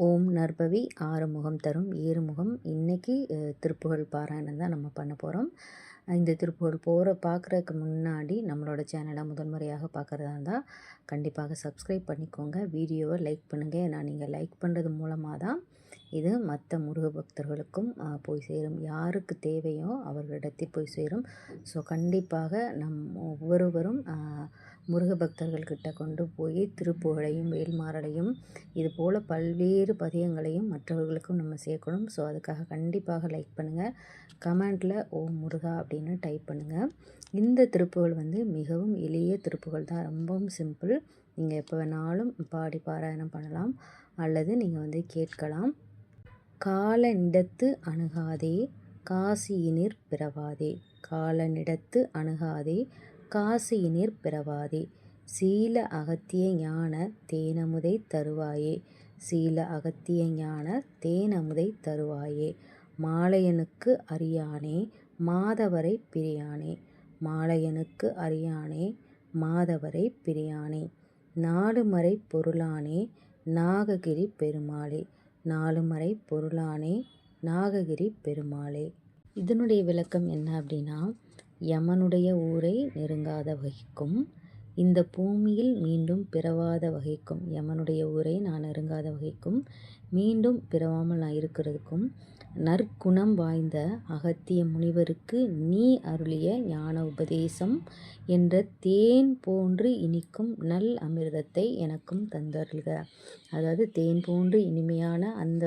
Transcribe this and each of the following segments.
ஓம் நற்பவி ஆறுமுகம் தரும் ஏறுமுகம். இன்றைக்கி திருப்புகழ் பாராயணம் தான் நம்ம பண்ண போகிறோம். இந்த திருப்புகழ் பார்க்குறதுக்கு முன்னாடி நம்மளோட சேனலை முதன்முறையாக பார்க்குறதா இருந்தால் கண்டிப்பாக சப்ஸ்கிரைப் பண்ணிக்கோங்க. வீடியோவை லைக் பண்ணுங்கள். ஏன்னா நீங்கள் லைக் பண்ணுறது மூலமாக தான் இது மற்ற முருக பக்தர்களுக்கும் போய் சேரும். யாருக்கு தேவையோ அவர்களிடத்தில் போய் சேரும். ஸோ கண்டிப்பாக ஒவ்வொருவரும் முருக பக்தர்கள்கிட்ட கொண்டு போய் திருப்புகழையும் வேல்மாறலையும் இது போல் பல்வேறு பதியங்களையும் மற்றவர்களுக்கும் நம்ம சேர்க்கணும். ஸோ அதுக்காக கண்டிப்பாக லைக் பண்ணுங்கள். கமெண்டில் ஓம் முருகா அப்படின்னு டைப் பண்ணுங்கள். இந்த திருப்புகழ் மிகவும் எளிய திருப்புகழ் தான். ரொம்பவும் சிம்பிள். நீங்கள் எப்போ வேணாலும் பாடி பாராயணம் பண்ணலாம் அல்லது நீங்கள் கேட்கலாம். காலனிடத்து அணுகாதே காசியினிற் பிறவாதே, காலனிடத்து அணுகாதே காசியினிற் பிறவாதே, சீல அகத்திய ஞான தேனமுதை தருவாயே, சீல அகத்திய ஞான தேனமுதை தருவாயே, மாலையனுக்கு அறியானே மாதவரை பிரியானே, மாலையனுக்கு அறியானே மாதவரை பிரியானே, நாடுமறை பொருளானே நாககிரி பெருமாளே, நாலுமறை பொருளானே நாககிரி பெருமாளே. இதனுடைய விளக்கம் என்ன அப்படின்னா, யமனுடைய ஊரை நெருங்காத வகைக்கும் இந்த பூமியில் மீண்டும் பிறவாத வகைக்கும், யமனுடைய ஊரை நான் நெருங்காத வகைக்கும் மீண்டும் பிறவாமல் நான் இருக்கிறதுக்கும் நற்குணம் வாய்ந்த அகத்திய முனிவருக்கு நீ அருளிய ஞான உபதேசம் என்ற தேன் போன்று இனிக்கும் நல் அமிர்தத்தை எனக்கும் தந்தருள்க. அதாவது தேன் போன்று இனிமையான அந்த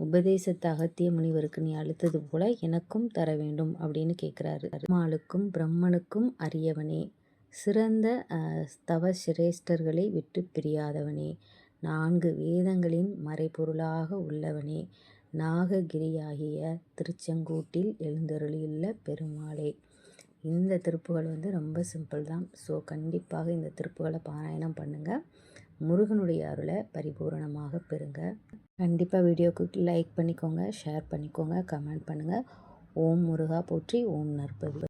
உபதேசத்தை அகத்திய முனிவருக்கு நீ அளித்தது போல எனக்கும் தர வேண்டும் அப்படின்னு கேட்குறாரு. மாலுக்கும் பிரம்மனுக்கும் அரியவனே, சிறந்த தவ சிரேஷ்டர்களை விட்டு பிரியாதவனே, 4 வேதங்களின் மறைபொருளாக உள்ளவனே, நாககிரியாகிய திருச்செங்கோட்டில் எழுந்தருளியுள்ள பெருமாளே. இந்த திருப்புகழ் ரொம்ப சிம்பிள் தான். ஸோ கண்டிப்பாக இந்த திருப்புகழை பாராயணம் பண்ணுங்கள். முருகனுடைய அருளை பரிபூரணமாக பெறுங்க. கண்டிப்பாக வீடியோக்கு லைக் பண்ணிக்கோங்க, ஷேர் பண்ணிக்கோங்க, கமெண்ட் பண்ணுங்கள். ஓம் முருகா போற்றி. ஓம் நற்பவி.